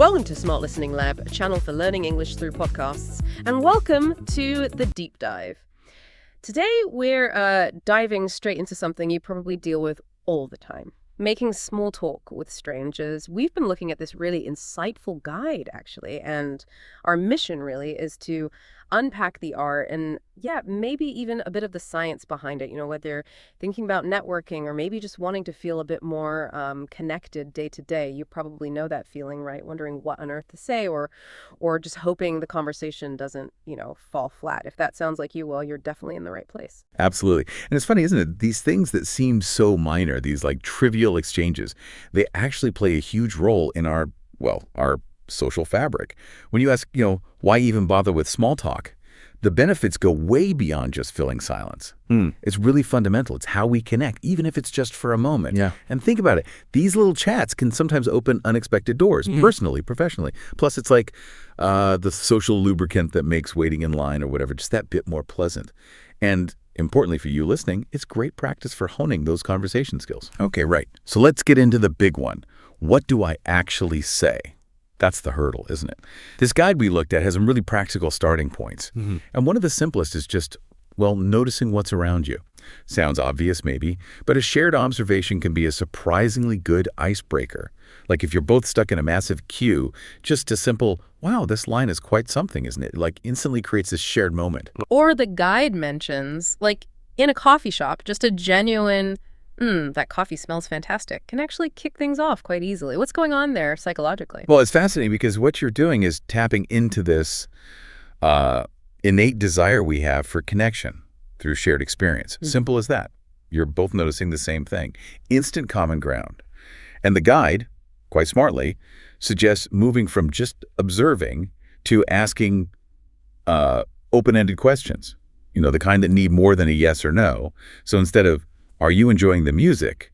Welcome to Smart Listening Lab, a channel for learning English through podcasts, and welcome to the deep dive. Today we're diving straight into something you probably deal with all the time. Making small talk with strangers. We've been looking at this really insightful guide, actually, and our mission really is to unpack the art and, maybe even a bit of the science behind it. Whether you're thinking about networking or maybe just wanting to feel a bit more connected day to day. You probably know that feeling, right? Wondering what on earth to say or just hoping the conversation doesn't, fall flat. If that sounds like you, well, you're definitely in the right place. Absolutely. And it's funny, isn't it? These things that seem so minor, these like trivial exchanges, they actually play a huge role in our social fabric. When you ask, why even bother with small talk? The benefits go way beyond just filling silence. It's really fundamental. It's how we connect, even if it's just for a moment. Yeah. And think about it. These little chats can sometimes open unexpected doors, personally, professionally. Plus, it's like the social lubricant that makes waiting in line or whatever just that bit more pleasant. And importantly for you listening, it's great practice for honing those conversation skills. Okay, right. So let's get into the big one. What do I actually say? That's the hurdle, isn't it? This guide we looked at has some really practical starting points. And one of the simplest is just, noticing what's around you. Sounds obvious, maybe, but a shared observation can be a surprisingly good icebreaker. Like if you're both stuck in a massive queue, just a simple, wow, this line is quite something, isn't it? Like instantly creates this shared moment. Or the guide mentions, like in a coffee shop, just a genuine, that coffee smells fantastic, can actually kick things off quite easily. What's going on there psychologically? Well, it's fascinating because what you're doing is tapping into this innate desire we have for connection through shared experience. Simple as that. You're both noticing the same thing. Instant common ground. And the guide, quite smartly, suggests moving from just observing to asking open-ended questions, the kind that need more than a yes or no. So instead of, are you enjoying the music,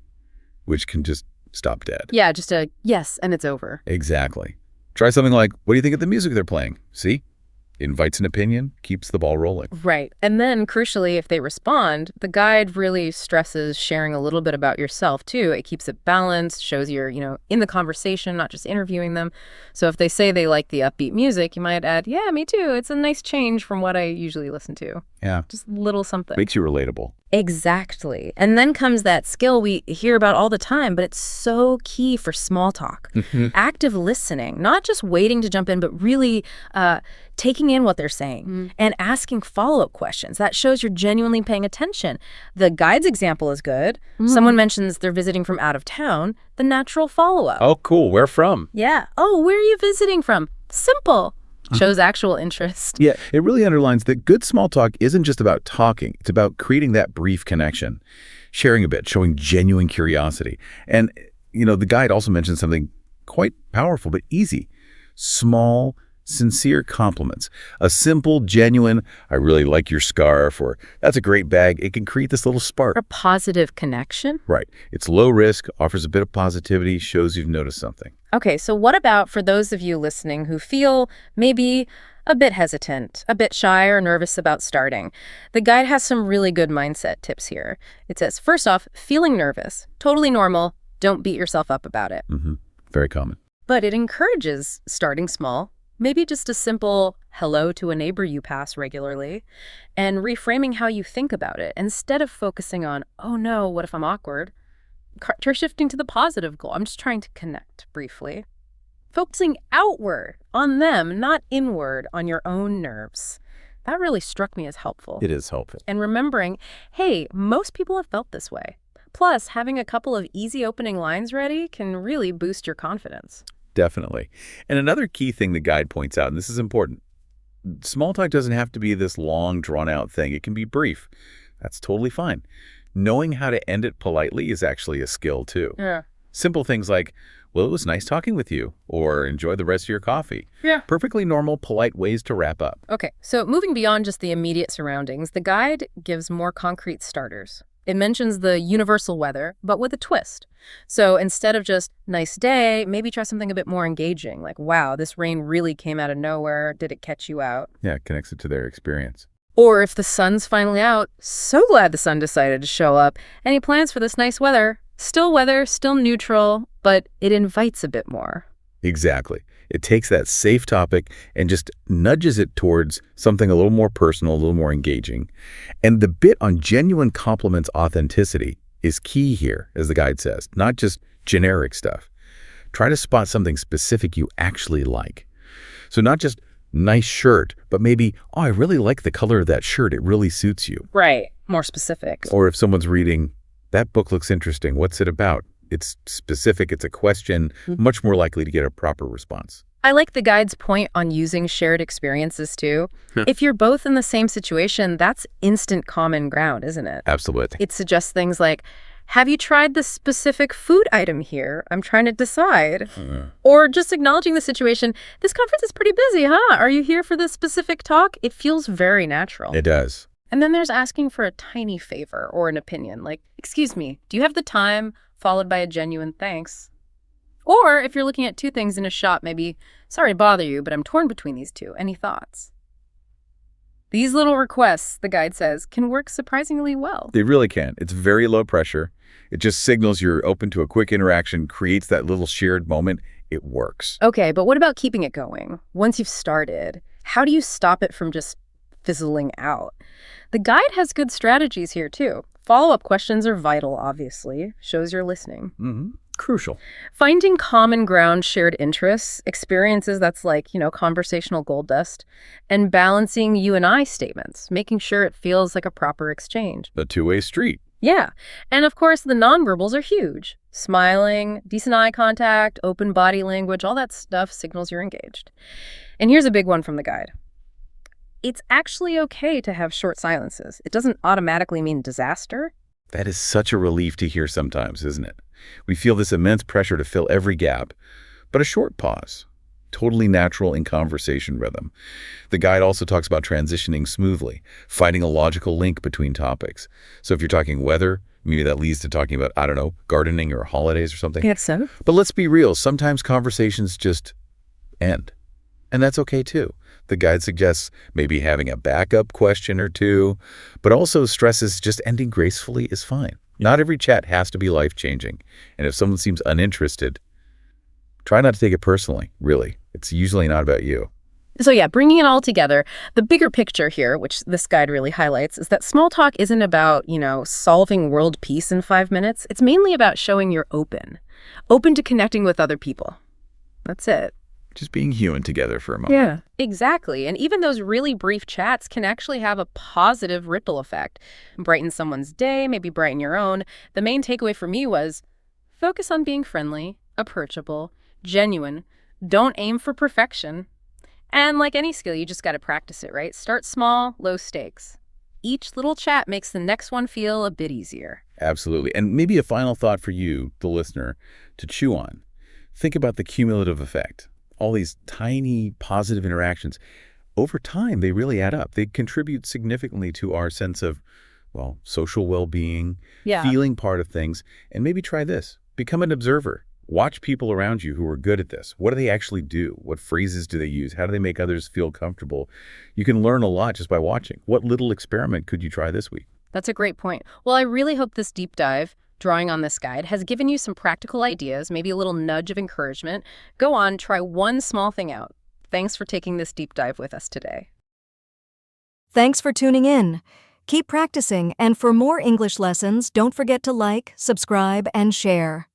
which can just stop dead. Yeah, just a yes, and it's over. Exactly. Try something like, what do you think of the music they're playing? See? Invites an opinion, keeps the ball rolling. Right. And then, crucially, if they respond, the guide really stresses sharing a little bit about yourself, too. It keeps it balanced, shows you're, in the conversation, not just interviewing them. So if they say they like the upbeat music, you might add, yeah, me too. It's a nice change from what I usually listen to. Yeah. Just a little something. Makes you relatable. Exactly. And then comes that skill we hear about all the time, but it's so key for small talk. Active listening, not just waiting to jump in, but really taking in what they're saying and asking follow-up questions. That shows you're genuinely paying attention. The guide's example is good. Someone mentions they're visiting from out of town. The natural follow-up. Oh, cool. Where from? Yeah. Oh, where are you visiting from? Simple. Shows actual interest. Yeah, it really underlines that good small talk isn't just about talking. It's about creating that brief connection, sharing a bit, showing genuine curiosity. And, the guide also mentions something quite powerful but easy. Small, sincere compliments. A simple, genuine, I really like your scarf, or that's a great bag. It can create this little spark. A positive connection? Right. It's low risk, offers a bit of positivity, shows you've noticed something. Okay, so what about for those of you listening who feel maybe a bit hesitant, a bit shy or nervous about starting? The guide has some really good mindset tips here. It says, first off, feeling nervous. Totally normal. Don't beat yourself up about it. Very common. But it encourages starting small. Maybe just a simple hello to a neighbor you pass regularly, and reframing how you think about it. Instead of focusing on, oh no, what if I'm awkward? Try shifting to the positive goal. I'm just trying to connect briefly. Focusing outward on them, not inward on your own nerves. That really struck me as helpful. It is helpful. And remembering, hey, most people have felt this way. Plus, having a couple of easy opening lines ready can really boost your confidence. Definitely. And another key thing the guide points out, and this is important, small talk doesn't have to be this long, drawn-out thing. It can be brief. That's totally fine. Knowing how to end it politely is actually a skill, too. Yeah. Simple things like, well, it was nice talking with you, or enjoy the rest of your coffee. Yeah. Perfectly normal, polite ways to wrap up. Okay, so moving beyond just the immediate surroundings, the guide gives more concrete starters. It mentions the universal weather, but with a twist. So instead of just nice day, maybe try something a bit more engaging, like, wow, this rain really came out of nowhere. Did it catch you out? Yeah, it connects it to their experience. Or if the sun's finally out, so glad the sun decided to show up. Any plans for this nice weather? Still weather, still neutral, but it invites a bit more. Exactly. It takes that safe topic and just nudges it towards something a little more personal, a little more engaging. And the bit on genuine compliments authenticity is key here, as the guide says, not just generic stuff. Try to spot something specific you actually like. So not just nice shirt, but maybe, oh, I really like the color of that shirt. It really suits you. Right. More specific. Or if someone's reading, that book looks interesting. What's it about? It's specific. It's a question, much more likely to get a proper response. I like the guide's point on using shared experiences, too. If you're both in the same situation, that's instant common ground, isn't it? Absolutely. It suggests things like, have you tried this specific food item here? I'm trying to decide. Or just acknowledging the situation, this conference is pretty busy, huh? Are you here for this specific talk? It feels very natural. It does. And then there's asking for a tiny favor or an opinion, like, excuse me, do you have the time? Followed by a genuine thanks. Or if you're looking at two things in a shop, maybe, sorry to bother you, but I'm torn between these two. Any thoughts? These little requests, the guide says, can work surprisingly well. They really can. It's very low pressure. It just signals you're open to a quick interaction, creates that little shared moment. It works. Okay, but what about keeping it going? Once you've started, how do you stop it from just fizzling out? The guide has good strategies here, too. Follow-up questions are vital, obviously. Shows you're listening. Crucial. Finding common ground, shared interests, experiences that's like, conversational gold dust, and balancing you and I statements, making sure it feels like a proper exchange. A two-way street. Yeah. And of course, the nonverbals are huge. Smiling, decent eye contact, open body language, all that stuff signals you're engaged. And here's a big one from the guide. It's actually okay to have short silences. It doesn't automatically mean disaster. That is such a relief to hear sometimes, isn't it? We feel this immense pressure to fill every gap, but a short pause, totally natural in conversation rhythm. The guide also talks about transitioning smoothly, finding a logical link between topics. So if you're talking weather, maybe that leads to talking about, I don't know, gardening or holidays or something. Yes, so. But let's be real, sometimes conversations just end. And that's okay too. The guide suggests maybe having a backup question or two, but also stresses just ending gracefully is fine. Not every chat has to be life-changing. And if someone seems uninterested, try not to take it personally, really. It's usually not about you. So yeah, bringing it all together, the bigger picture here, which this guide really highlights, is that small talk isn't about, solving world peace in 5 minutes. It's mainly about showing you're open to connecting with other people. That's it. Just being human together for a moment. Yeah, exactly. And even those really brief chats can actually have a positive ripple effect. Brighten someone's day, maybe brighten your own. The main takeaway for me was focus on being friendly, approachable, genuine. Don't aim for perfection. And like any skill, you just got to practice it, right? Start small, low stakes. Each little chat makes the next one feel a bit easier. Absolutely. And maybe a final thought for you, the listener, to chew on. Think about the cumulative effect. All these tiny positive interactions, over time, they really add up. They contribute significantly to our sense of, social well-being, feeling part of things. And maybe try this. Become an observer. Watch people around you who are good at this. What do they actually do? What phrases do they use? How do they make others feel comfortable? You can learn a lot just by watching. What little experiment could you try this week? That's a great point. Well, I really hope this deep dive, drawing on this guide, has given you some practical ideas, maybe a little nudge of encouragement. Go on, try one small thing out. Thanks for taking this deep dive with us today. Thanks for tuning in. Keep practicing, and for more English lessons, don't forget to like, subscribe, and share.